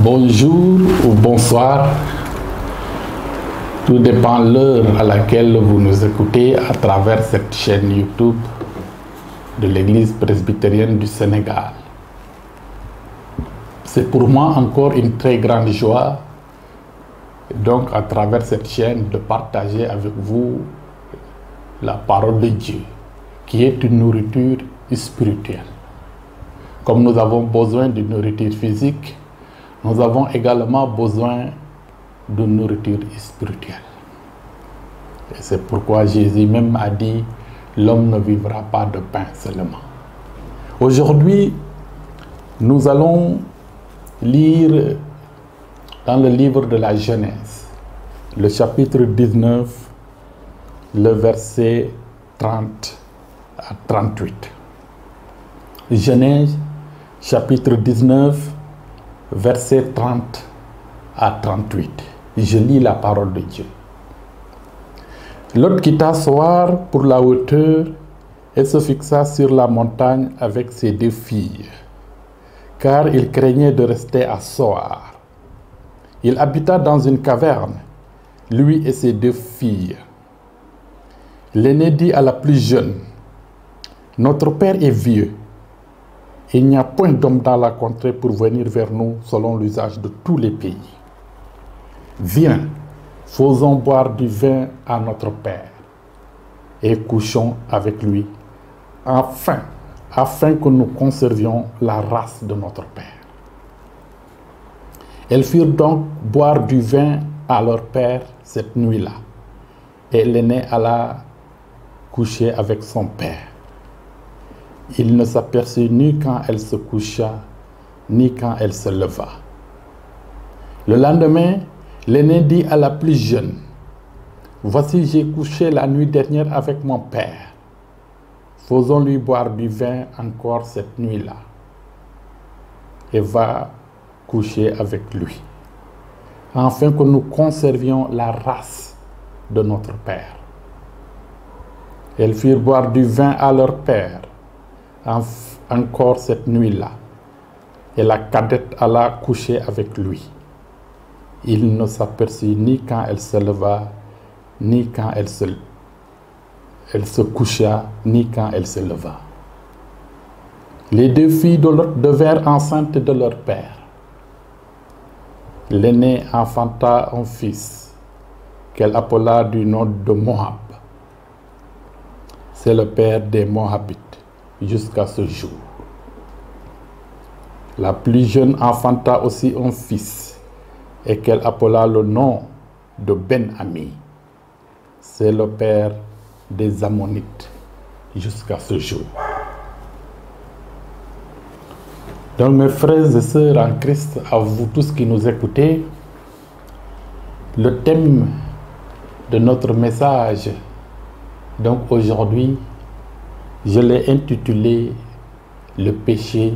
Bonjour ou bonsoir, tout dépend de l'heure à laquelle vous nous écoutez à travers cette chaîne YouTube de l'Église presbytérienne du Sénégal. C'est pour moi encore une très grande joie, donc à travers cette chaîne, de partager avec vous la parole de Dieu, qui est une nourriture spirituelle. Comme nous avons besoin de nourriture physique, nous avons également besoin de nourriture spirituelle. Et c'est pourquoi Jésus même a dit, l'homme ne vivra pas de pain seulement. Aujourd'hui, nous allons lire dans le livre de la Genèse, le chapitre 19, le verset 30 à 38. Genèse, chapitre 19, verset 30 à 38. Je lis la parole de Dieu. Lot quitta Soar pour la hauteur et se fixa sur la montagne avec ses deux filles, car il craignait de rester à Soar. Il habita dans une caverne, lui et ses deux filles. L'aîné dit à la plus jeune, « Notre père est vieux. Il n'y a point d'homme dans la contrée pour venir vers nous selon l'usage de tous les pays. Viens, faisons boire du vin à notre père et couchons avec lui, afin que nous conservions la race de notre père. » Elles firent donc boire du vin à leur père cette nuit-là, et l'aîné alla coucher avec son père. Il ne s'aperçut ni quand elle se coucha, ni quand elle se leva. Le lendemain, l'aîné dit à la plus jeune, « Voici, j'ai couché la nuit dernière avec mon père. Faisons-lui boire du vin encore cette nuit-là. » Et va coucher avec lui, afin que nous conservions la race de notre père. Elles firent boire du vin à leur père encore cette nuit-là, et la cadette alla coucher avec lui. Il ne s'aperçut ni quand elle se leva, ni quand elle se coucha, ni quand elle se leva. Les deux filles de Lot devinrent enceintes de leur père. L'aînée enfanta un fils, qu'elle appela du nom de Moab. C'est le père des Moabites jusqu'à ce jour. La plus jeune enfanta aussi un fils, et qu'elle appela le nom de Ben-Ami. C'est le père des Ammonites jusqu'à ce jour. Donc mes frères et sœurs en Christ, à vous tous qui nous écoutez, le thème de notre message, donc aujourd'hui, je l'ai intitulé « Le péché,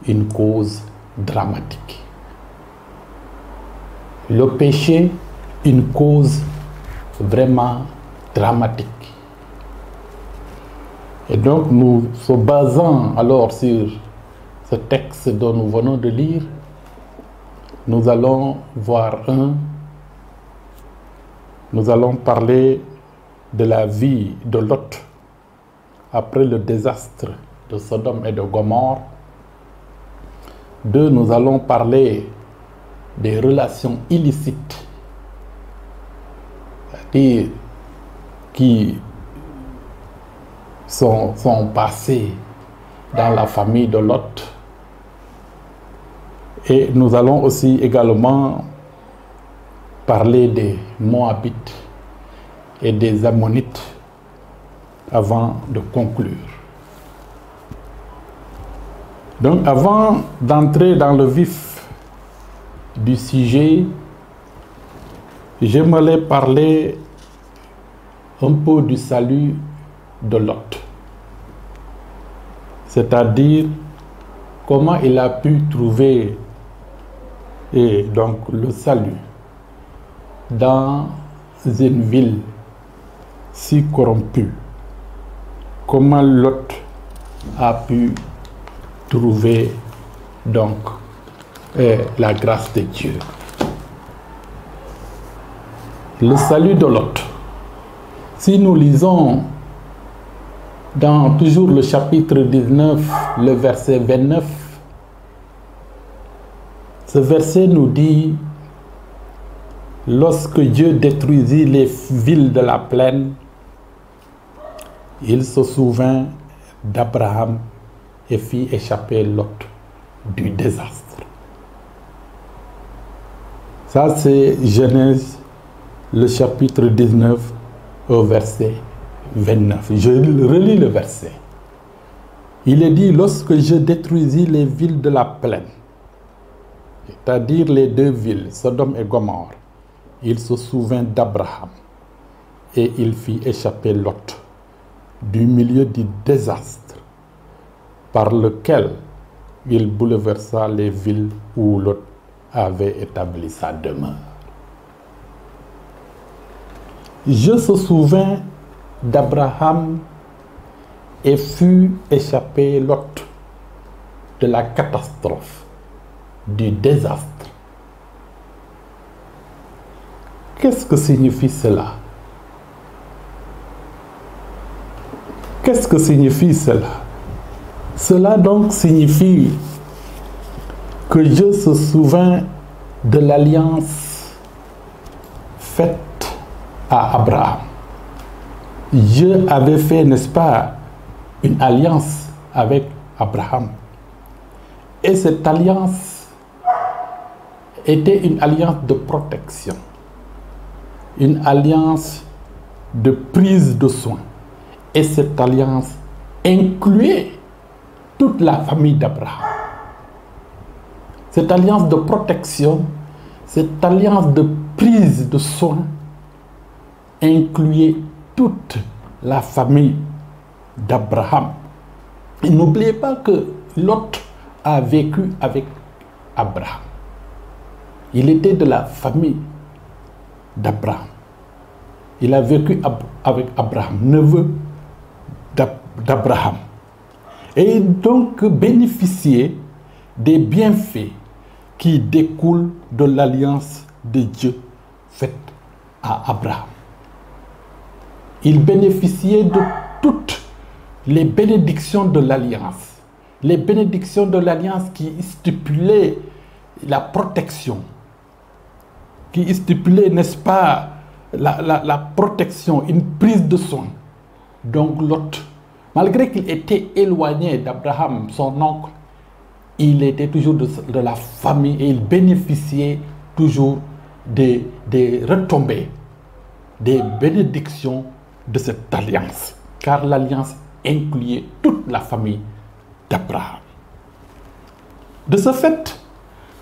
une cause dramatique ». Le péché, une cause vraiment dramatique. Et donc nous se basant alors sur ce texte dont nous venons de lire, nous allons voir nous allons parler de la vie de Lot après le désastre de Sodome et de Gomorrhe. 2, nous allons parler des relations illicites, c'est-à-dire qui sont passées dans la famille de Lot. Et nous allons aussi également parler des Moabites et des Ammonites avant de conclure. Donc avant d'entrer dans le vif du sujet, j'aimerais parler un peu du salut de Lot. C'est-à-dire comment il a pu trouver le salut dans une ville si corrompue. Comment Lot a pu trouver donc et la grâce de Dieu. Le salut de Lot. Si nous lisons dans toujours le chapitre 19, le verset 29, ce verset nous dit: lorsque Dieu détruisit les villes de la plaine, il se souvint d'Abraham et fit échapper Lot du désastre. Ça, c'est Genèse, le chapitre 19, au verset 29. Je relis le verset. Il est dit: lorsque je détruisis les villes de la plaine, c'est-à-dire les deux villes, Sodome et Gomorrhe, il se souvint d'Abraham et il fit échapper Lot du milieu du désastre par lequel il bouleversa les villes où Lot avait établi sa demeure. Je se souvins d'Abraham et fut échappé Lot de la catastrophe, du désastre. Qu'est-ce que signifie cela? Qu'est-ce que signifie cela? Cela donc signifie que Dieu se souvint de l'alliance faite à Abraham. Dieu avait fait, n'est-ce pas, une alliance avec Abraham. Et cette alliance était une alliance de protection, une alliance de prise de soin. Et cette alliance incluait toute la famille d'Abraham. Cette alliance de protection, cette alliance de prise de soin incluait toute la famille d'Abraham. Et n'oubliez pas que Lot a vécu avec Abraham. Il était de la famille d'Abraham. Il a vécu avec Abraham, neveu d'Abraham. Et donc bénéficié des bienfaits qui découlent de l'alliance de Dieu faite à Abraham. Il bénéficiait de toutes les bénédictions de l'alliance. Les bénédictions de l'alliance qui stipulaient la protection, qui stipulaient, n'est-ce pas, la protection, une prise de soin. Donc Lot, malgré qu'il était éloigné d'Abraham, son oncle, il était toujours de la famille et il bénéficiait toujours des retombées, des bénédictions de cette alliance, car l'alliance incluait toute la famille d'Abraham. De ce fait,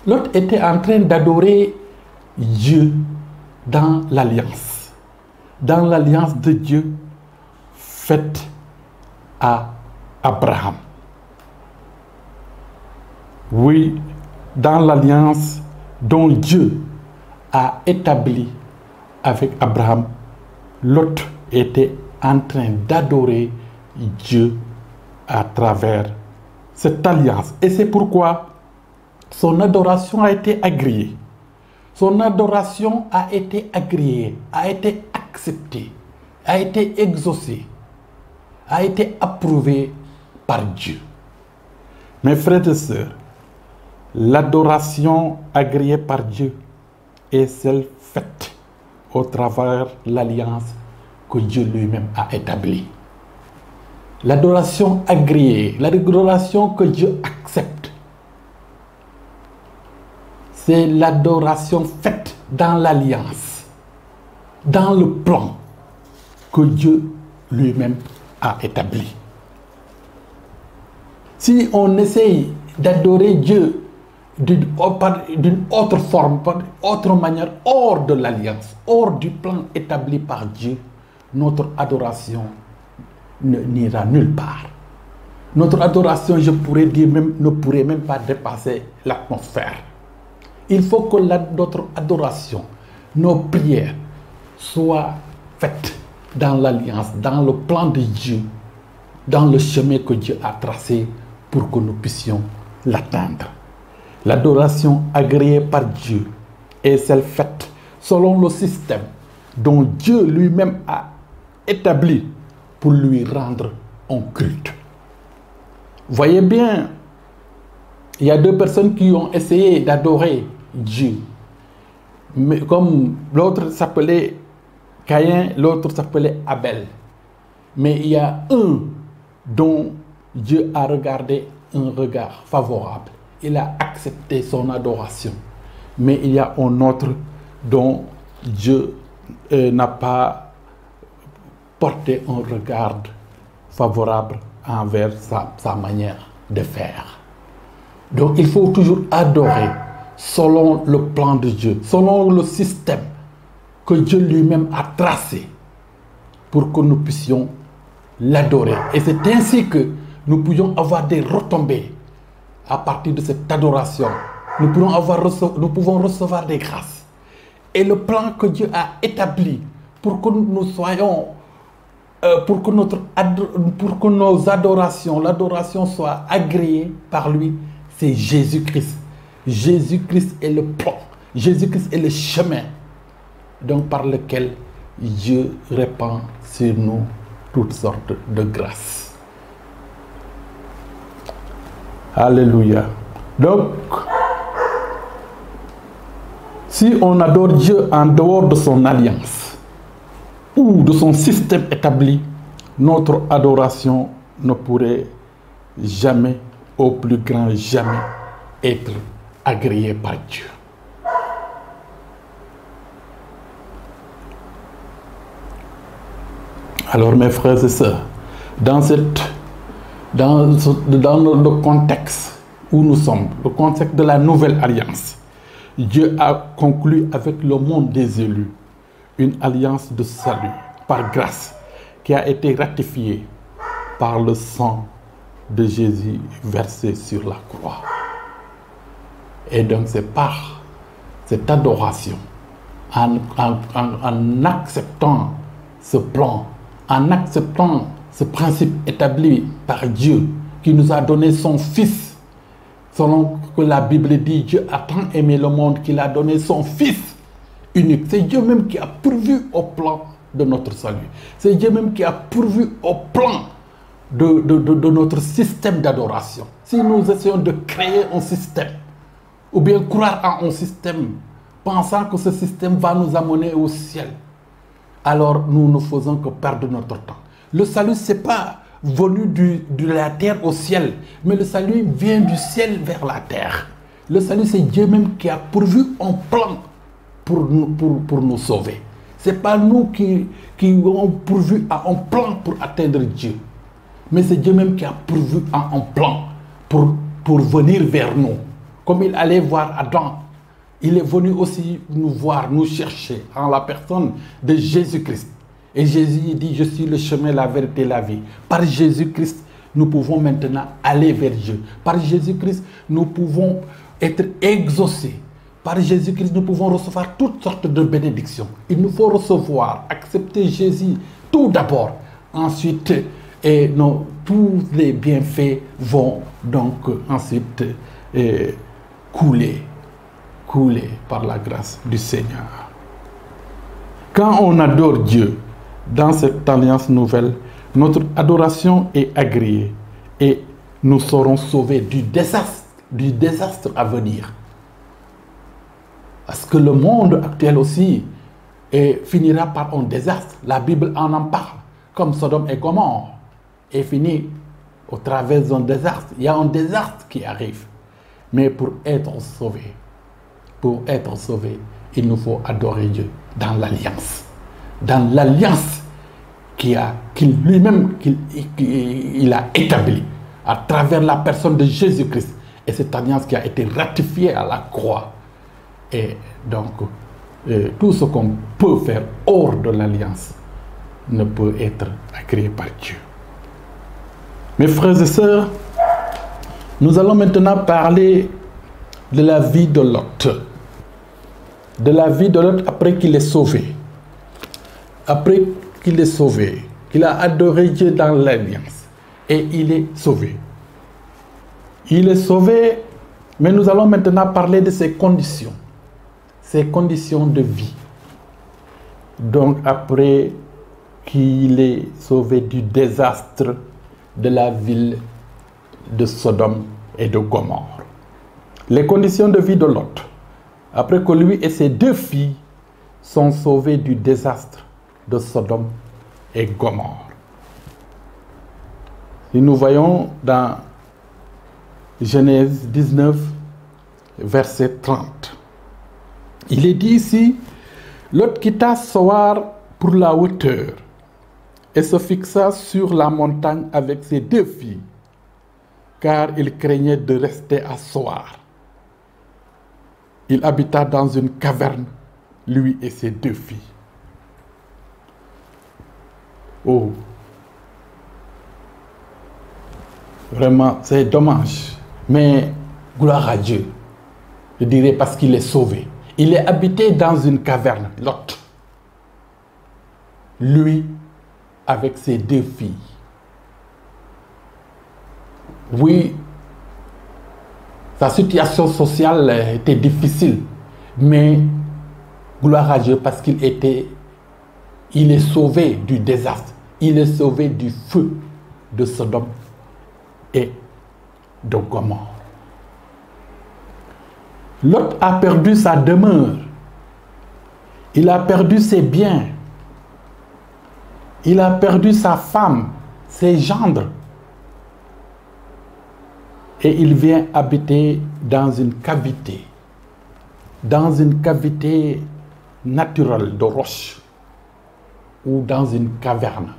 Lot était en train d'adorer Dieu dans l'alliance de Dieu faite à Abraham. Oui, dans l'alliance dont Dieu a établi avec Abraham, Lot était en train d'adorer Dieu à travers cette alliance. Et c'est pourquoi son adoration a été agréée. Son adoration a été agréée, a été acceptée, a été exaucée, a été approuvée par Dieu. Mes frères et sœurs, l'adoration agréée par Dieu est celle faite au travers de l'alliance que Dieu lui-même a établie. L'adoration agréée, l'adoration que Dieu accepte, c'est l'adoration faite dans l'alliance, dans le plan que Dieu lui-même a établi. Si on essaye d'adorer Dieu d'une autre forme, d'une autre manière, hors de l'alliance, hors du plan établi par Dieu, notre adoration n'ira nulle part. Notre adoration, je pourrais dire, ne pourrait même pas dépasser l'atmosphère. Il faut que notre adoration, nos prières soient faites dans l'alliance, dans le plan de Dieu, dans le chemin que Dieu a tracé pour que nous puissions l'atteindre. L'adoration agréée par Dieu est celle faite selon le système dont Dieu lui-même a établi pour lui rendre un culte. Voyez bien, il y a deux personnes qui ont essayé d'adorer Dieu. Mais comme l'autre s'appelait Caïn, l'autre s'appelait Abel. Mais il y a un dont Dieu a regardé un regard favorable. Il a accepté son adoration. Mais il y a un autre dont Dieu n'a pas porté un regard favorable envers sa manière de faire. Donc il faut toujours adorer selon le plan de Dieu, selon le système que Dieu lui-même a tracé pour que nous puissions l'adorer. Et c'est ainsi que nous pouvons avoir des retombées à partir de cette adoration. Nous pouvons recevoir des grâces. Et le plan que Dieu a établi pour que nous soyons, pour que nos adorations, l'adoration soit agréée par lui, c'est Jésus-Christ. Jésus-Christ est le plan. Jésus-Christ est le chemin donc par lequel Dieu répand sur nous toutes sortes de grâces. Alléluia. Donc, si on adore Dieu en dehors de son alliance ou de son système établi, notre adoration ne pourrait jamais, au plus grand jamais, être agréée par Dieu. Alors mes frères et sœurs, dans le contexte où nous sommes, le contexte de la nouvelle alliance, Dieu a conclu avec le monde des élus une alliance de salut par grâce qui a été ratifiée par le sang de Jésus versé sur la croix. Et donc c'est par cette adoration, en acceptant ce plan, en acceptant ce principe établi par Dieu qui nous a donné son Fils, selon que la Bible dit, Dieu a tant aimé le monde qu'il a donné son Fils unique. C'est Dieu même qui a pourvu au plan de notre salut. C'est Dieu même qui a pourvu au plan de notre système d'adoration. Si nous essayons de créer un système, ou bien croire en un système, pensant que ce système va nous amener au ciel, alors nous ne faisons que perdre notre temps. Le salut, ce n'est pas venu de la terre au ciel, mais le salut vient du ciel vers la terre. Le salut, c'est Dieu même qui a pourvu un plan pour nous sauver. Ce n'est pas nous qui avons pourvu à un plan pour atteindre Dieu, mais c'est Dieu même qui a pourvu à un plan pour venir vers nous. Comme il allait voir Adam, il est venu aussi nous voir, nous chercher en la personne de Jésus-Christ. Et Jésus dit, je suis le chemin, la vérité, la vie. Par Jésus-Christ, nous pouvons maintenant aller vers Dieu. Par Jésus-Christ, nous pouvons être exaucés. Par Jésus-Christ, nous pouvons recevoir toutes sortes de bénédictions. Il nous faut recevoir, accepter Jésus tout d'abord. Ensuite, tous les bienfaits vont donc ensuite couler par la grâce du Seigneur. Quand on adore Dieu dans cette alliance nouvelle, notre adoration est agréée et nous serons sauvés du désastre à venir. Parce que le monde actuel aussi finira par un désastre. La Bible en parle, comme Sodome et Gomorrhe est fini au travers d'un désastre. Il y a un désastre qui arrive. Mais pour être sauvé, il nous faut adorer Dieu dans l'alliance. Dans l'alliance qu'il lui-même a établie à travers la personne de Jésus-Christ. Et cette alliance qui a été ratifiée à la croix. Et donc, tout ce qu'on peut faire hors de l'alliance ne peut être agréé par Dieu. Mes frères et sœurs, nous allons maintenant parler de la vie de Lot. De la vie de Lot après qu'il est sauvé. Après qu'il est sauvé, qu'il a adoré Dieu dans l'alliance. Et il est sauvé. Il est sauvé Mais nous allons maintenant parler de ses conditions de vie. Donc après qu'il est sauvé du désastre de la ville de Sodome et de Gomorrhe. Les conditions de vie de Lot, après que lui et ses 2 filles sont sauvés du désastre de Sodome et Gomorrhe. Et nous voyons dans Genèse 19, verset 30. Il est dit ici, Lot quitta Soar pour la hauteur et se fixa sur la montagne avec ses 2 filles, car il craignait de rester à Soar. Il habita dans une caverne, lui et ses 2 filles. Oh, vraiment, c'est dommage, mais gloire à Dieu, je dirais parce qu'il est sauvé. Il est habité dans une caverne, Lot. Lui, avec ses 2 filles. Oui, sa situation sociale était difficile, mais gloire à Dieu parce qu'il est sauvé du désastre, il est sauvé du feu de Sodome et de Gomorrhe. Lot a perdu sa demeure, il a perdu ses biens, il a perdu sa femme, ses gendres, et il vient habiter dans une cavité naturelle de roche, ou dans une caverne,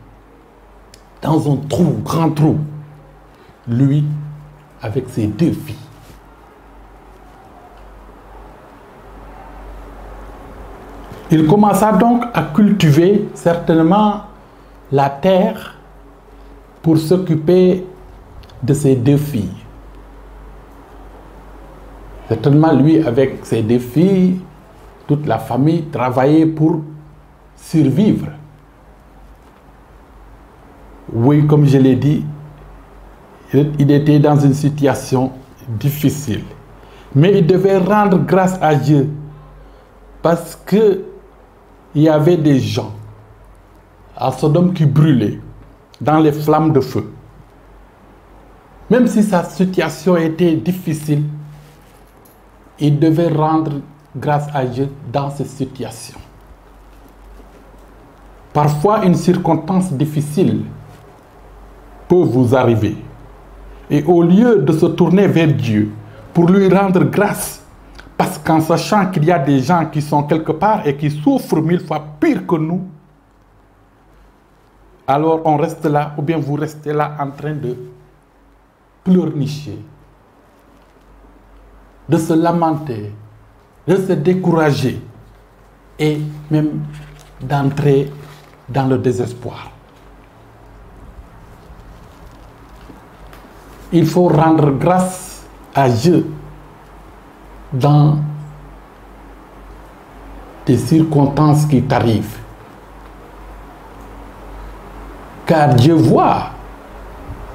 dans un trou, grand trou, lui avec ses 2 filles. Il commença donc à cultiver certainement la terre pour s'occuper de ses 2 filles. Certainement, lui, avec ses 2 filles, toute la famille travaillait pour survivre. Oui, comme je l'ai dit, il était dans une situation difficile. Mais il devait rendre grâce à Dieu parce qu'il y avait des gens à Sodome qui brûlaient dans les flammes de feu. Même si sa situation était difficile, il devait rendre grâce à Dieu dans cette situation. Parfois, une circonstance difficile peut vous arriver. Et au lieu de se tourner vers Dieu pour lui rendre grâce, parce qu'en sachant qu'il y a des gens qui sont quelque part et qui souffrent 1000 fois pire que nous, alors on reste là, ou bien vous restez là en train de pleurnicher, de se lamenter, de se décourager et même d'entrer dans le désespoir. Il faut rendre grâce à Dieu dans des circonstances qui t'arrivent. Car Dieu voit.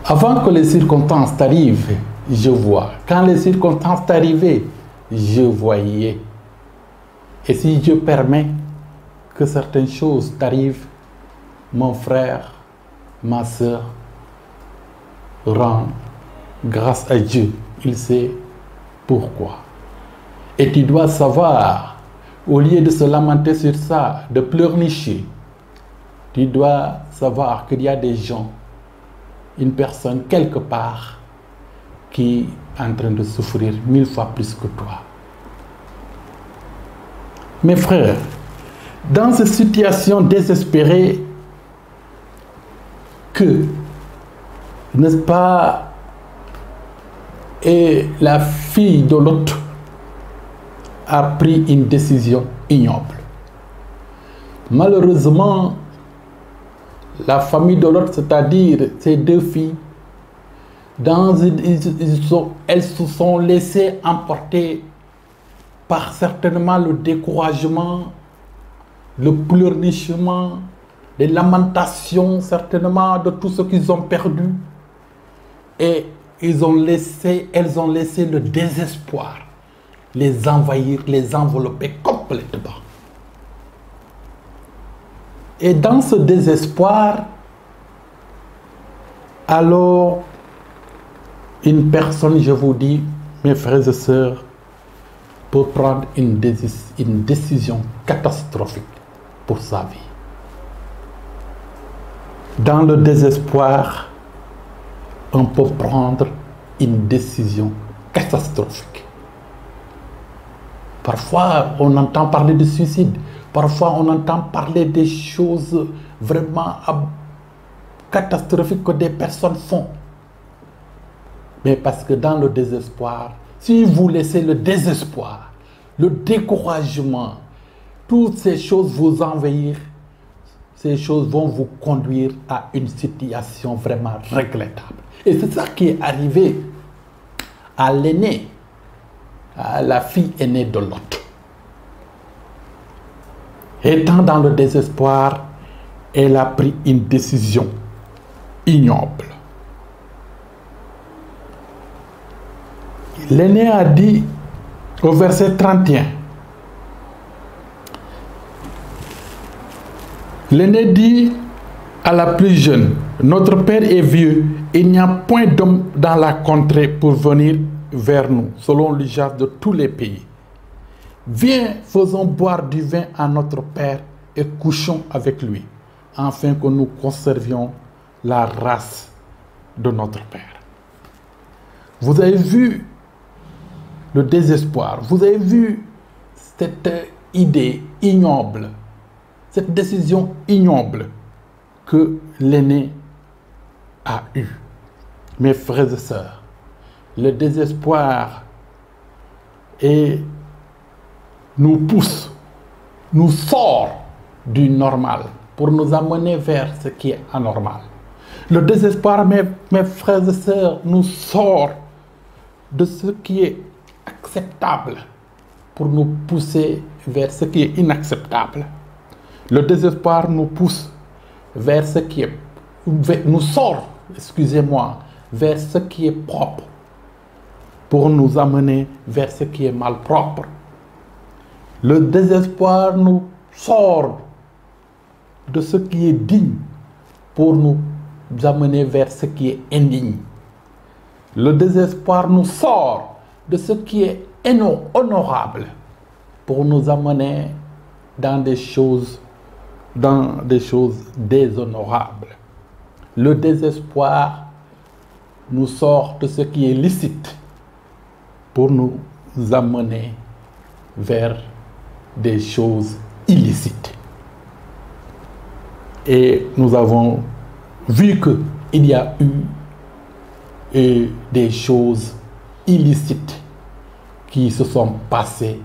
Avant que les circonstances t'arrivent, je vois. Quand les circonstances t'arrivaient, je voyais. Et si Dieu permet que certaines choses t'arrivent, mon frère, ma soeur, rends grâce à Dieu. Il sait pourquoi. Et tu dois savoir, au lieu de se lamenter sur ça, de pleurnicher, tu dois savoir qu'il y a des gens, une personne quelque part, qui est en train de souffrir 1000 fois plus que toi. Mes frères, dans cette situation désespérée, que, n'est-ce pas, et la fille de Lot a pris une décision ignoble. Malheureusement, la famille de Lot, c'est-à-dire ses 2 filles, elles se sont laissées emporter par certainement le découragement, le pleurnichement, les lamentations certainement de tout ce qu'ils ont perdu. Et elles ont laissé le désespoir les envahir, les envelopper complètement. Et dans ce désespoir, alors, une personne, je vous dis, mes frères et sœurs, peut prendre une décision catastrophique pour sa vie. Dans le désespoir, on peut prendre une décision catastrophique. Parfois, on entend parler de suicide. Parfois, on entend parler des choses vraiment catastrophiques que des personnes font. Mais parce que dans le désespoir, si vous laissez le désespoir, le découragement, toutes ces choses vous envahir, ces choses vont vous conduire à une situation vraiment regrettable. Et c'est ça qui est arrivé à l'aînée, à la fille aînée de Lot. Étant dans le désespoir, elle a pris une décision ignoble. L'aîné a dit au verset 31, l'aîné dit à la plus jeune, notre père est vieux, il n'y a point d'homme dans la contrée pour venir vers nous, selon l'usage de tous les pays. Viens, faisons boire du vin à notre père et couchons avec lui, afin que nous conservions la race de notre père. Vous avez vu le désespoir, vous avez vu cette idée ignoble, cette décision ignoble que l'aîné a eue. Mes frères et sœurs, le désespoir nous pousse, nous sort du normal pour nous amener vers ce qui est anormal. Le désespoir, mes frères et sœurs, nous sort de ce qui est acceptable pour nous pousser vers ce qui est inacceptable. Le désespoir nous pousse vers ce qui est, nous sort, excusez-moi, vers ce qui est propre pour nous amener vers ce qui est malpropre. Le désespoir nous sort de ce qui est digne pour nous amener vers ce qui est indigne. Le désespoir nous sort de ce qui est honorable pour nous amener dans des choses déshonorables. Le désespoir nous sort de ce qui est licite pour nous amener vers des choses illicites. Et nous avons vu qu'il y a eu des choses illicites qui se sont passées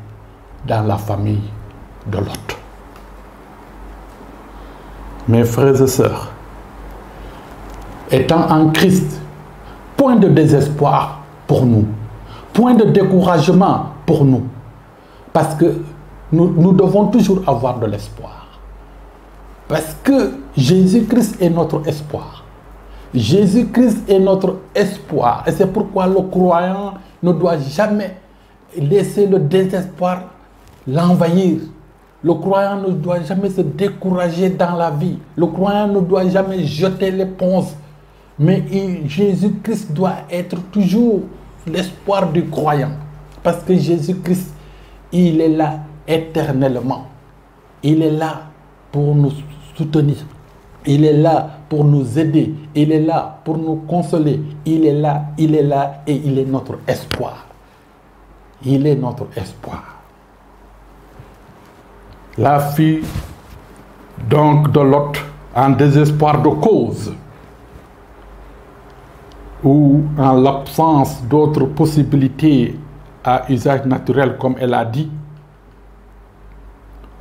dans la famille de Lot. Mes frères et sœurs, étant en Christ, point de désespoir pour nous, point de découragement pour nous, parce que nous devons toujours avoir de l'espoir. Parce que Jésus-Christ est notre espoir. Jésus-Christ est notre espoir. Et c'est pourquoi le croyant ne doit jamais laisser le désespoir l'envahir. Le croyant ne doit jamais se décourager dans la vie. Le croyant ne doit jamais jeter l'éponge. Mais Jésus-Christ doit être toujours l'espoir du croyant. Parce que Jésus-Christ, il est là éternellement. Il est là pour nous soutenir. Il est là pour nous aider. Il est là pour nous consoler. Il est là et il est notre espoir. Il est notre espoir. La fille donc de Lot, en désespoir de cause, ou en l'absence d'autres possibilités à usage naturel, comme elle a dit,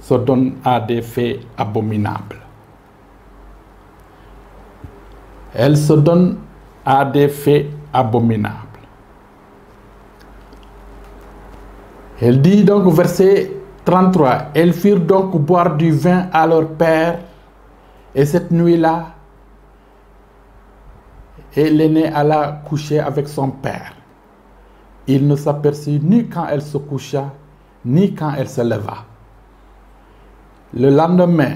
se donne à des faits abominables. Elle se donne à des faits abominables. Elle dit donc au verset 33, elles firent donc boire du vin à leur père, et cette nuit-là, et l'aînée alla coucher avec son père. Il ne s'aperçut ni quand elle se coucha, ni quand elle se leva. Le lendemain,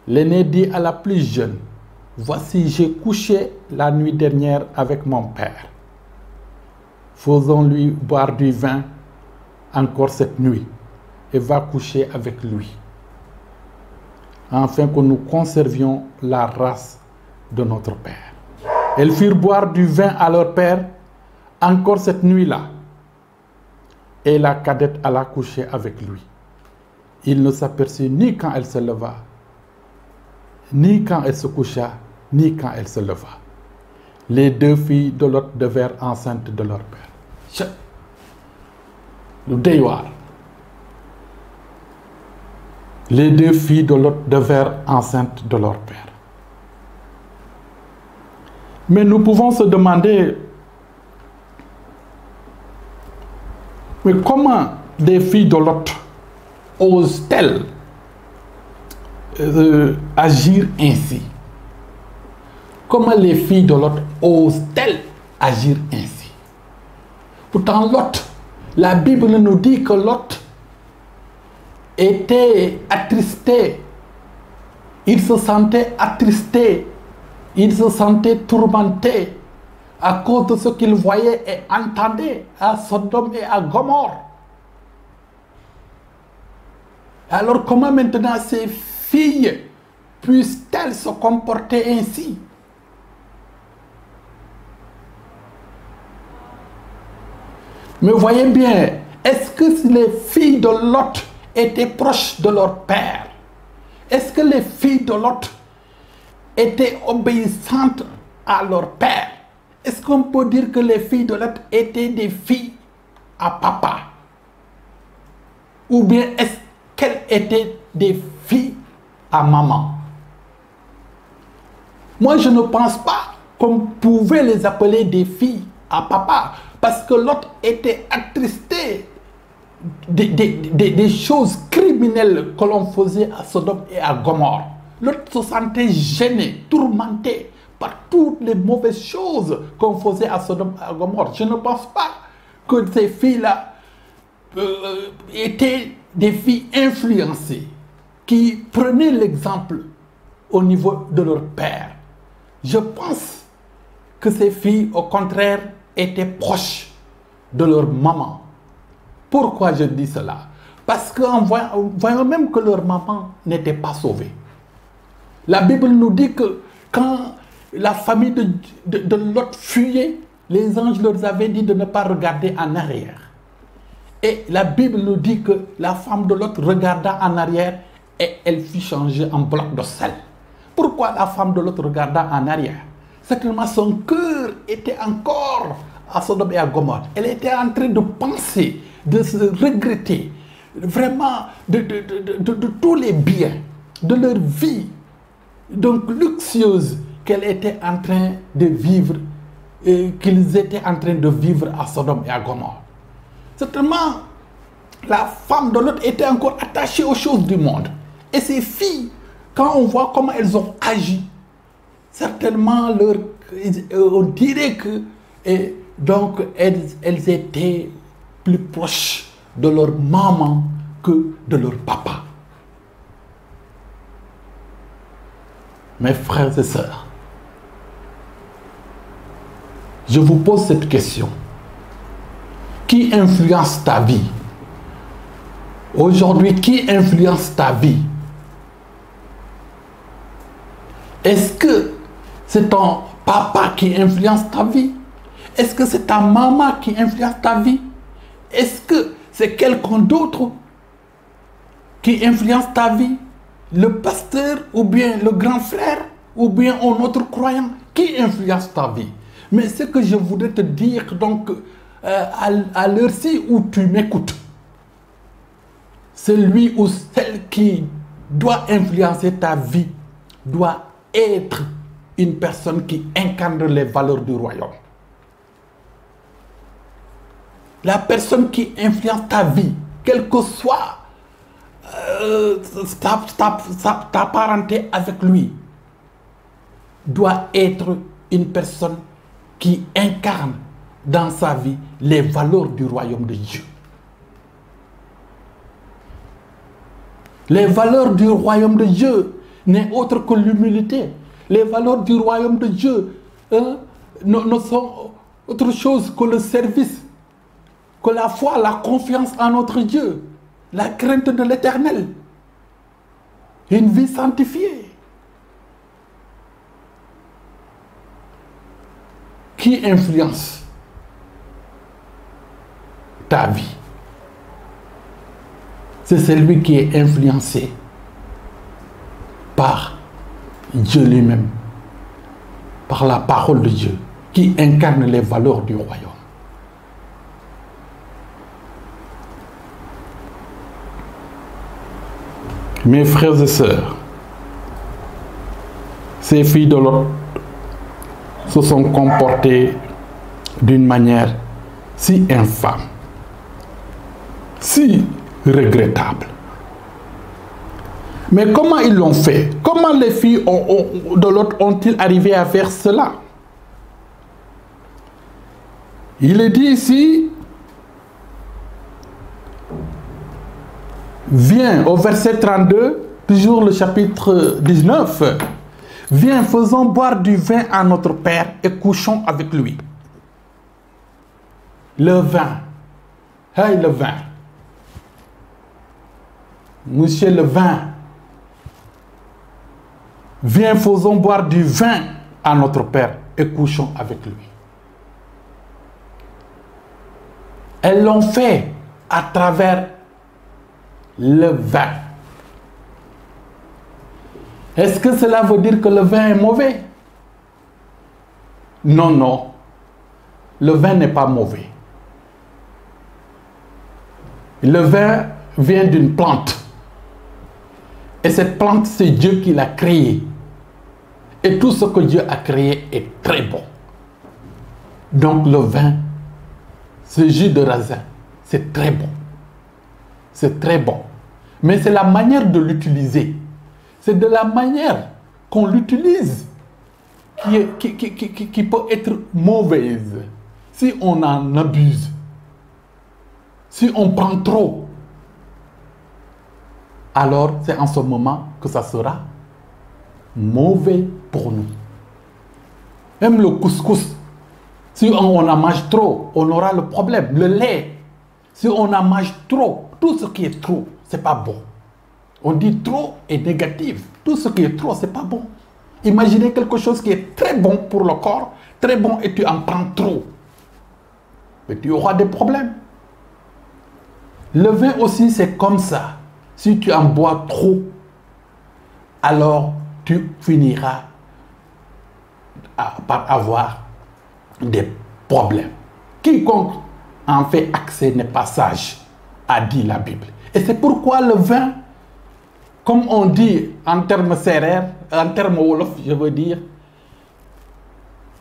l'aîné dit à la plus jeune, « Voici, j'ai couché la nuit dernière avec mon père. Faisons-lui boire du vin encore cette nuit et va coucher avec lui, afin que nous conservions la race de notre père. » Elles firent boire du vin à leur père encore cette nuit-là, et la cadette alla coucher avec lui. Il ne s'aperçut ni quand elle se leva, ni quand elle se coucha, ni quand elle se leva. Les deux filles de Lot devinrent enceintes de leur père. Le déyoir. Les deux filles de Lot devinrent enceintes de leur père. Mais nous pouvons se demander, mais comment des filles de Lot osent-elles agir ainsi? Comment les filles de Lot osent-elles agir ainsi? Pourtant, Lot, la Bible nous dit que Lot était attristé. Il se sentait attristé. Il se sentait tourmenté à cause de ce qu'il voyait et entendait à Sodome et à Gomorrhe. Alors comment maintenant ces filles puissent-elles se comporter ainsi? Mais voyez bien, est-ce que les filles de Lot étaient proches de leur père? Est-ce que les filles de Lot étaient obéissantes à leur père? Est-ce qu'on peut dire que les filles de Lot étaient des filles à papa? Ou bien est-ce qu'elles étaient des filles à maman? Moi, je ne pense pas qu'on pouvait les appeler des filles à papa, parce que Lot était attristé des choses criminelles que l'on faisait à Sodome et à Gomorrhe. Lot se sentait gêné, tourmenté par toutes les mauvaises choses qu'on faisait à Sodome et à Gomorrhe. Je ne pense pas que ces filles-là étaient des filles influencées, qui prenaient l'exemple au niveau de leur père. Je pense que ces filles, au contraire, étaient proches de leur maman. Pourquoi je dis cela? Parce qu'en voyant même que leur maman n'était pas sauvée. La Bible nous dit que quand la famille de Lot fuyait, les anges leur avaient dit de ne pas regarder en arrière. Et la Bible nous dit que la femme de Lot regarda en arrière et elle fut changée en bloc de sel. Pourquoi la femme de Lot regarda en arrière? Certainement son cœur était encore à Sodome et à Gomorrhe. Elle était en train de penser, de se regretter, vraiment de tous les biens de leur vie, donc luxueuse, qu'elle était en train de vivre, qu'ils étaient en train de vivre à Sodome et à Gomorrhe. Certainement, la femme de Lot était encore attachée aux choses du monde. Et ces filles, quand on voit comment elles ont agi, certainement, on dirait que donc elles étaient plus proches de leur maman que de leur papa. Mes frères et sœurs, je vous pose cette question. Qui influence ta vie? Aujourd'hui, qui influence ta vie? Est-ce que c'est ton papa qui influence ta vie? Est-ce que c'est ta maman qui influence ta vie? Est-ce que c'est quelqu'un d'autre qui influence ta vie? Le pasteur ou bien le grand frère ou bien un autre croyant? Qui influence ta vie? Mais ce que je voudrais te dire donc à l'heure-ci où tu m'écoutes, celui ou celle qui doit influencer ta vie doit être une personne qui incarne les valeurs du royaume. La personne qui influence ta vie, quelle que soit ta parenté avec lui, doit être une personne qui incarne dans sa vie les valeurs du royaume de Dieu. Les valeurs du royaume de Dieu n'est autre que l'humilité. Les valeurs du royaume de Dieu ne sont autre chose que le service, que la foi, la confiance en notre Dieu, la crainte de l'Éternel, une vie sanctifiée. Qui influence ta vie? C'est celui qui est influencé par Dieu lui-même, par la parole de Dieu, qui incarne les valeurs du royaume. Mes frères et sœurs, ces filles de Lot se sont comportées d'une manière si infâme, si regrettable. Mais comment ils l'ont fait? Comment les filles de Lot ont-ils arrivé à faire cela? Il est dit ici, viens au verset 32, toujours le chapitre 19, viens, faisons boire du vin à notre Père et couchons avec lui. Le vin. Hey, le vin. Monsieur le vin. Viens, faisons boire du vin à notre Père et couchons avec lui. Elles l'ont fait à travers le vin. Est-ce que cela veut dire que le vin est mauvais? Non, non. Le vin n'est pas mauvais. Le vin vient d'une plante. Et cette plante, c'est Dieu qui l'a créée. Et tout ce que Dieu a créé est très bon. Donc le vin, ce jus de raisin, c'est très bon. C'est très bon. Mais c'est la manière de l'utiliser. C'est de la manière qu'on l'utilise qui peut être mauvaise. Si on en abuse, si on prend trop, alors c'est en ce moment que ça sera mauvais pour nous. Même le couscous, si on en mange trop, on aura le problème. Le lait, si on en mange trop, tout ce qui est trop, c'est pas bon. On dit trop est négatif. Tout ce qui est trop, c'est pas bon. Imaginez quelque chose qui est très bon pour le corps, très bon, et tu en prends trop. Mais tu auras des problèmes. Le vin aussi, c'est comme ça. Si tu en bois trop, alors tu finiras par avoir des problèmes. Quiconque en fait accès n'est pas sage, a dit la Bible. Et c'est pourquoi le vin, comme on dit en termes sérères, en termes wolof, je veux dire,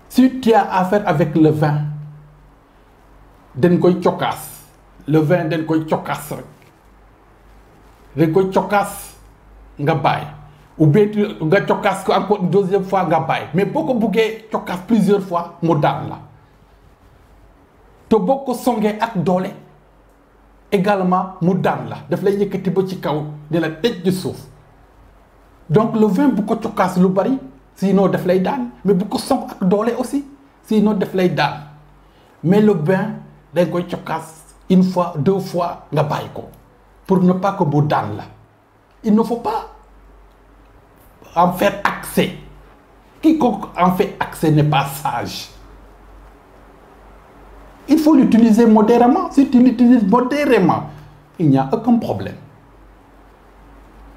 si tu as affaire avec le vin, den koy ciokas. Le vin den koy ciokas rek. Den koy ciokas nga bay. Ou bien nga ciokas ko encore une deuxième fois nga bay. Mais boko bougué ciokas plusieurs fois, mo daan la. To boko songé ak doole également mu daan la. Daf lay yëkëti ba ci kaw di la tej ci suuf. Donc le vin bu ko ciokas lu bari, sinon daf lay daan, mais bu ko song ak doole aussi, sinon daf lay daan. Mais le vin dañ koy ciokas une fois, deux fois nga bay ko pour ne pas que mu daan la. Il ne faut pas en faire accès. Quiconque en fait accès n'est pas sage. Il faut l'utiliser modérément. Si tu l'utilises modérément, il n'y a aucun problème.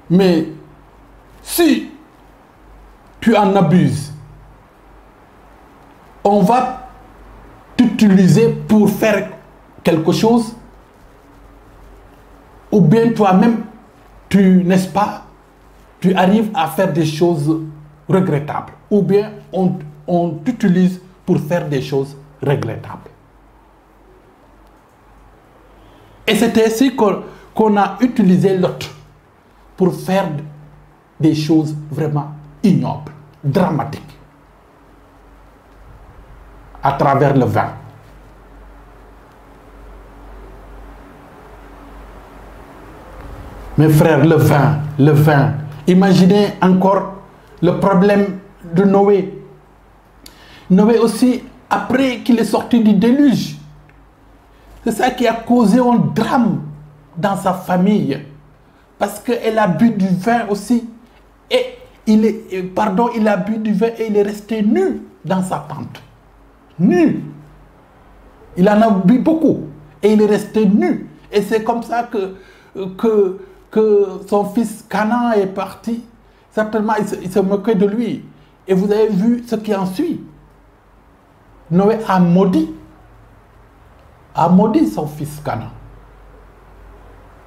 Mais si tu en abuses, on va t'utiliser pour faire quelque chose, ou bien toi-même, n'est-ce pas, tu arrives à faire des choses regrettables, ou bien on t'utilise pour faire des choses regrettables. Et c'est ainsi qu'on a utilisé Lot pour faire des choses vraiment ignobles, dramatiques. à travers le vin. Mes frères, le vin. Imaginez encore le problème de Noé. Noé aussi, après qu'il est sorti du déluge, c'est ça qui a causé un drame dans sa famille. Parce qu'elle a bu du vin aussi. Et il a bu du vin et il est resté nu dans sa tente. Nu. Il en a bu beaucoup. Et il est resté nu. Et c'est comme ça que son fils Canaan est parti. Certainement, il se moquait de lui. Et vous avez vu ce qui en suit. Noé a maudit son fils Canaan.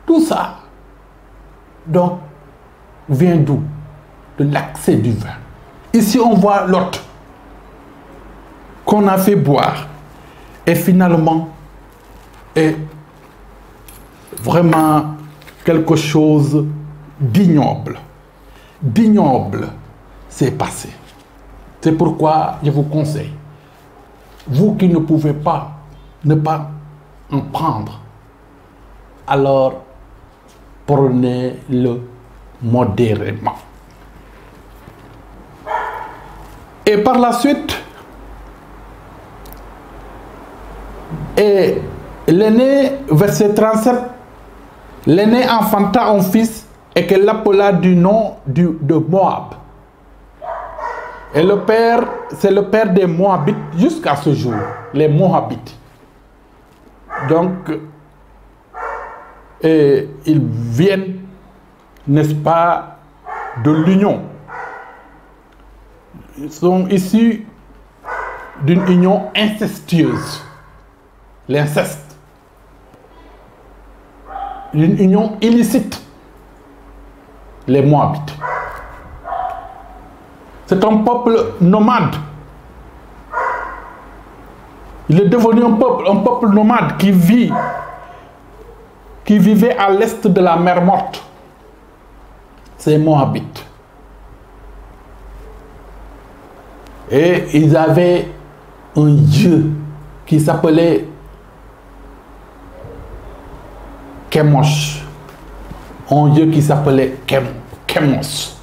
Tout ça, donc, vient d'où? De l'accès du vin. Ici, on voit Lot qu'on a fait boire. Et finalement, est vraiment quelque chose d'ignoble. D'ignoble s'est passé. C'est pourquoi je vous conseille, vous qui ne pouvez pas ne pas en prendre, alors prenez-le modérément. Et par la suite, l'aîné, verset 37, l'aîné enfanta un fils et qu'elle l'appela du nom de Moab. Et le père, c'est le père des Moabites jusqu'à ce jour, les Moabites. Donc, ils viennent, n'est-ce pas, de l'union. Ils sont issus d'une union incestueuse, l'inceste, une union illicite, les Moabites. C'est un peuple nomade. Il est devenu un peuple nomade qui vivait à l'est de la mer Morte. C'est Moabites. Et ils avaient un dieu qui s'appelait Chemosh. Un dieu qui s'appelait Chemos.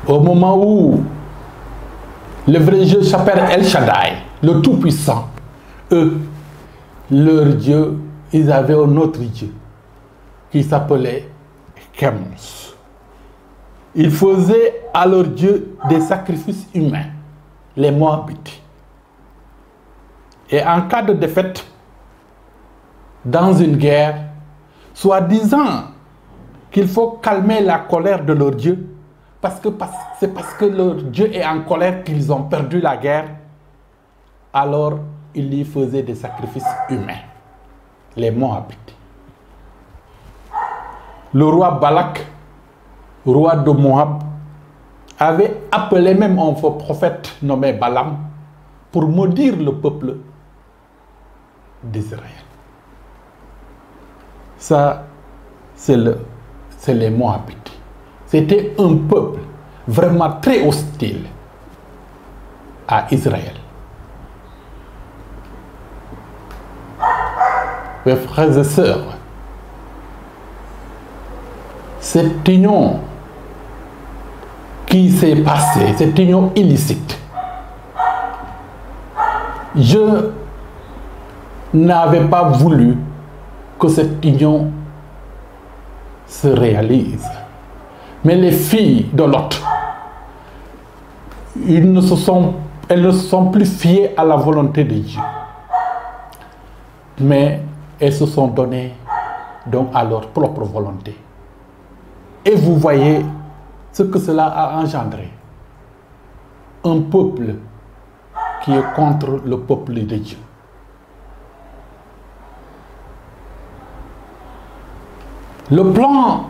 Au moment où le vrai Dieu s'appelle El Shaddai, le Tout-Puissant, eux, leur Dieu, ils avaient un autre Dieu qui s'appelait Chemos. Ils faisaient à leur Dieu des sacrifices humains, les Moabites. Et en cas de défaite, dans une guerre, soi-disant qu'il faut calmer la colère de leur Dieu, c'est parce que leur Dieu est en colère qu'ils ont perdu la guerre, alors ils y faisaient des sacrifices humains, les Moabites. Le roi Balak, roi de Moab, avait appelé même un faux prophète nommé Balaam pour maudire le peuple d'Israël. Ça, c'est les Moabites. C'était un peuple vraiment très hostile à Israël. Mes frères et sœurs, cette union qui s'est passée, cette union illicite, je n'avais pas voulu que cette union se réalise. Mais les filles de Lot, elles ne se sont plus fiées à la volonté de Dieu. Mais elles se sont données donc à leur propre volonté. Et vous voyez ce que cela a engendré. Un peuple qui est contre le peuple de Dieu. Le plan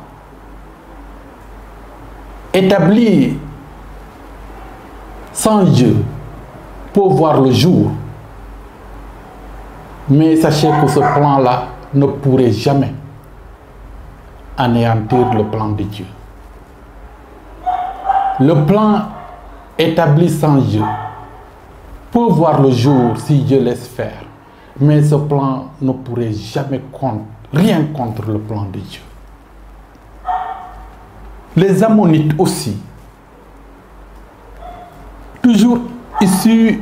établi sans Dieu pour voir le jour. Mais sachez que ce plan-là ne pourrait jamais anéantir le plan de Dieu. Le plan établi sans Dieu peut voir le jour si Dieu laisse faire. Mais ce plan ne pourrait jamais rien contre le plan de Dieu. Les Ammonites aussi, toujours issus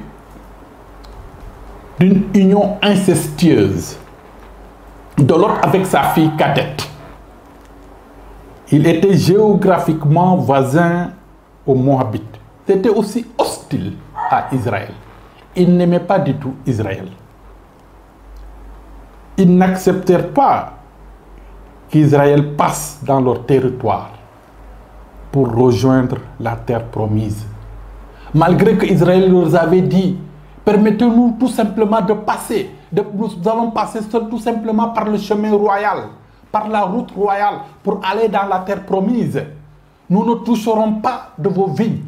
d'une union incestueuse de l'autre avec sa fille cadette. Il était géographiquement voisin aux Moabites. C'était aussi hostile à Israël. Ils n'aimaient pas du tout Israël. Ils n'acceptèrent pas qu'Israël passe dans leur territoire pour rejoindre la terre promise. Malgré que Israël leur avait dit, permettez-nous tout simplement de passer. Nous allons passer tout simplement par le chemin royal, par la route royale pour aller dans la terre promise. Nous ne toucherons pas de vos vignes.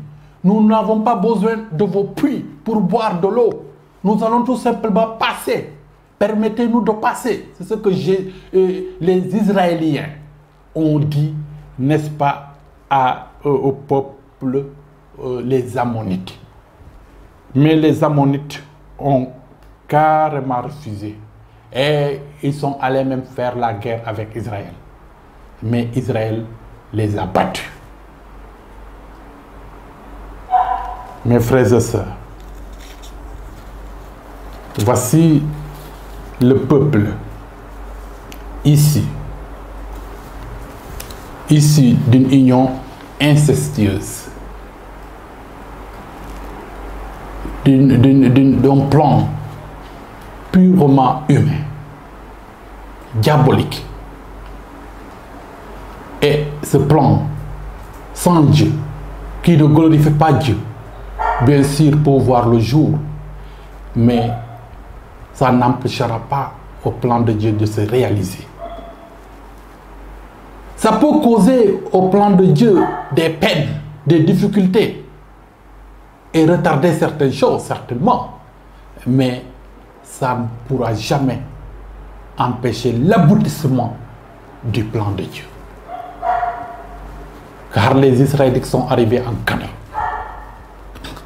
Nous n'avons pas besoin de vos puits pour boire de l'eau. Nous allons tout simplement passer. Permettez-nous de passer. C'est ce que les Israéliens ont dit, n'est-ce pas, au peuple, les Ammonites. Mais les Ammonites ont carrément refusé. Et ils sont allés même faire la guerre avec Israël. Mais Israël les a battus. Mes frères et sœurs, voici le peuple issu d'une union incestueuse, d'un plan purement humain, diabolique. Et ce plan, sans Dieu, qui ne glorifie pas Dieu, bien sûr, pour voir le jour, mais ça n'empêchera pas au plan de Dieu de se réaliser. Ça peut causer au plan de Dieu des peines, des difficultés et retarder certaines choses, certainement. Mais ça ne pourra jamais empêcher l'aboutissement du plan de Dieu. Car les Israélites sont arrivés en Canaan.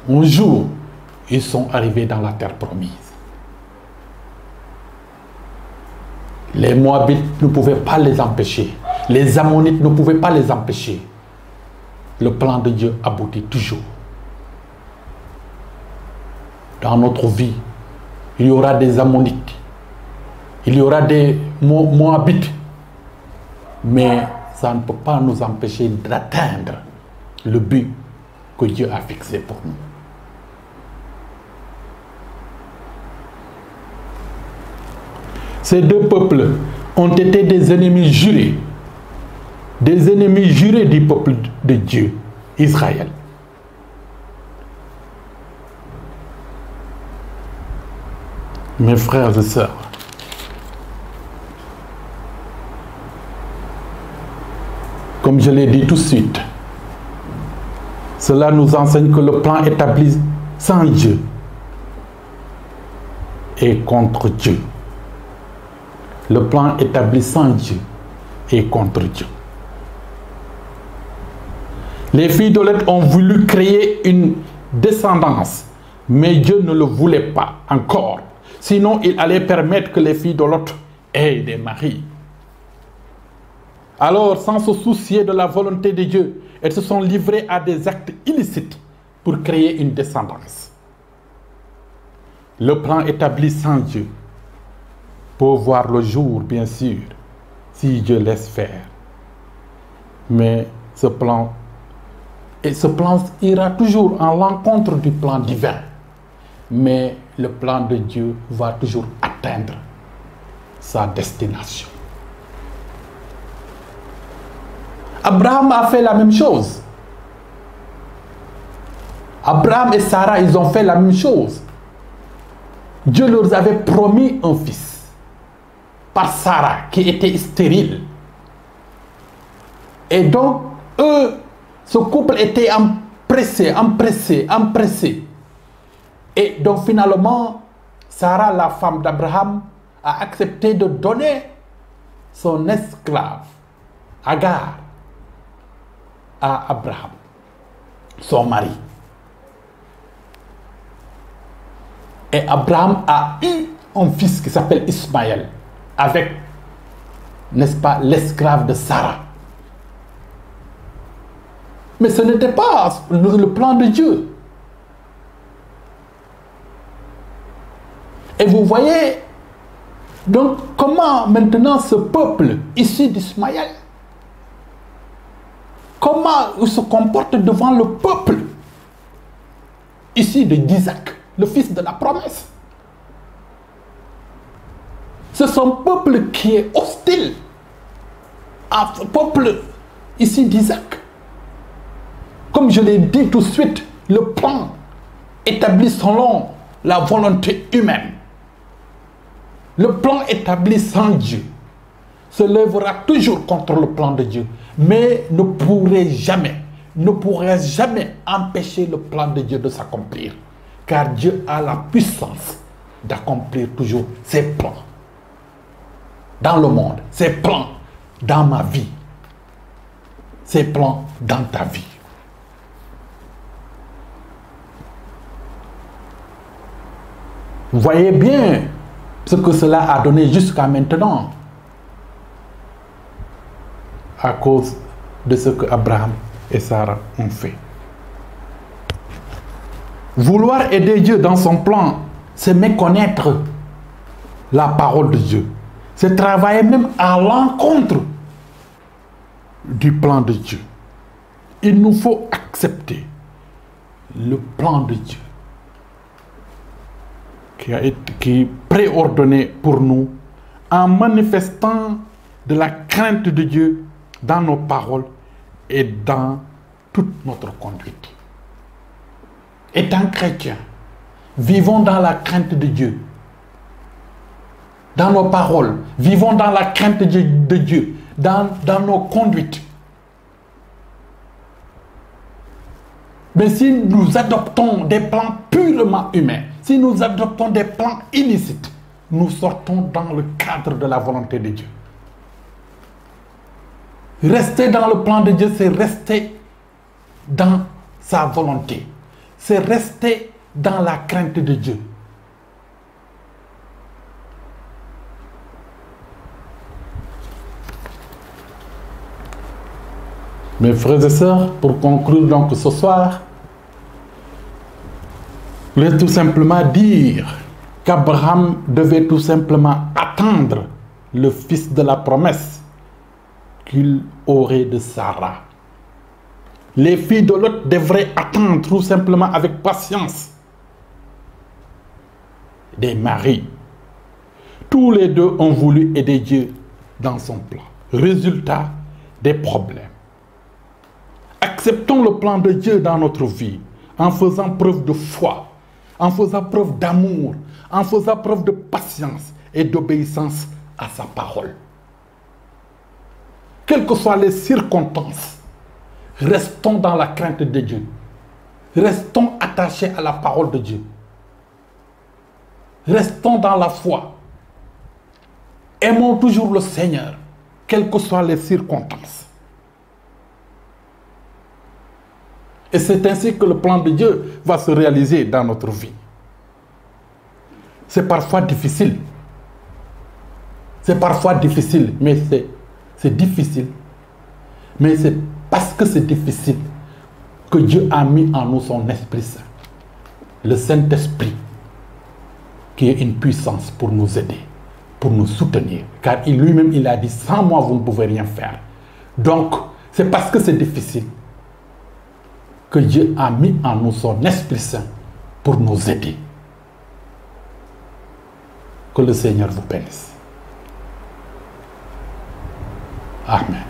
Un jour, ils sont arrivés dans la terre promise. Les Moabites ne pouvaient pas les empêcher. Les Ammonites ne pouvaient pas les empêcher. Le plan de Dieu aboutit toujours. Dans notre vie, il y aura des Ammonites. Il y aura des Moabites. Mais ça ne peut pas nous empêcher d'atteindre le but que Dieu a fixé pour nous. Ces deux peuples ont été des ennemis jurés du peuple de Dieu, Israël. Mes frères et sœurs, comme je l'ai dit tout de suite, cela nous enseigne que le plan établi sans Dieu est contre Dieu. Le plan établi sans Dieu est contre Dieu. Les filles de Lot ont voulu créer une descendance, mais Dieu ne le voulait pas encore. Sinon, il allait permettre que les filles de Lot aient des maris. Alors, sans se soucier de la volonté de Dieu, elles se sont livrées à des actes illicites pour créer une descendance. Le plan établi sans Dieu pour voir le jour, bien sûr, si Dieu laisse faire. Mais ce plan ira toujours en l'encontre du plan divin. Mais le plan de Dieu va toujours atteindre sa destination. Abraham a fait la même chose. Abraham et Sarah, ils ont fait la même chose. Dieu leur avait promis un fils par Sarah qui était stérile. Et donc, eux, ce couple était empressé. Et donc finalement, Sarah, la femme d'Abraham, a accepté de donner son esclave, Agar, à Abraham, son mari. Et Abraham a eu un fils qui s'appelle Ismaël, avec, n'est-ce pas, l'esclave de Sarah. Mais ce n'était pas le plan de Dieu. Et vous voyez, donc, comment maintenant ce peuple issu d'Ismaël, comment il se comporte devant le peuple issu d'Isaac, le fils de la promesse. C'est son peuple qui est hostile à ce peuple issu d'Isaac. Comme je l'ai dit tout de suite, le plan établi selon la volonté humaine, le plan établi sans Dieu, se lèvera toujours contre le plan de Dieu, mais ne pourrait jamais empêcher le plan de Dieu de s'accomplir. Car Dieu a la puissance d'accomplir toujours ses plans dans le monde, ses plans dans ma vie, ses plans dans ta vie. Vous voyez bien ce que cela a donné jusqu'à maintenant à cause de ce que Abraham et Sarah ont fait. Vouloir aider Dieu dans son plan, c'est méconnaître la parole de Dieu. C'est travailler même à l'encontre du plan de Dieu. Il nous faut accepter le plan de Dieu qui est préordonné pour nous en manifestant de la crainte de Dieu dans nos paroles et dans toute notre conduite. Étant chrétiens, vivons dans la crainte de Dieu. Dans nos paroles, vivons dans la crainte de Dieu, dans nos conduites. Mais si nous adoptons des plans purement humains, si nous adoptons des plans illicites, nous sortons dans le cadre de la volonté de Dieu. Rester dans le plan de Dieu, c'est rester dans sa volonté. C'est rester dans la crainte de Dieu. Mes frères et sœurs, pour conclure donc ce soir, je voulais tout simplement dire qu'Abraham devait tout simplement attendre le fils de la promesse qu'il aurait de Sarah. Les filles de Lot devraient attendre tout simplement avec patience des maris. Tous les deux ont voulu aider Dieu dans son plan. Résultat, des problèmes. Acceptons le plan de Dieu dans notre vie en faisant preuve de foi, en faisant preuve d'amour, en faisant preuve de patience et d'obéissance à sa parole. Quelles que soient les circonstances, restons dans la crainte de Dieu. Restons attachés à la parole de Dieu. Restons dans la foi. Aimons toujours le Seigneur, quelles que soient les circonstances. Et c'est ainsi que le plan de Dieu va se réaliser dans notre vie. C'est parfois difficile. C'est parfois difficile, mais c'est difficile. Mais c'est parce que c'est difficile que Dieu a mis en nous son Esprit Saint. Le Saint-Esprit, qui est une puissance pour nous aider, pour nous soutenir. Car lui-même, il a dit, sans moi, vous ne pouvez rien faire. Donc, c'est parce que c'est difficile que Dieu a mis en nous son Esprit Saint pour nous aider. Que le Seigneur vous bénisse. Amen.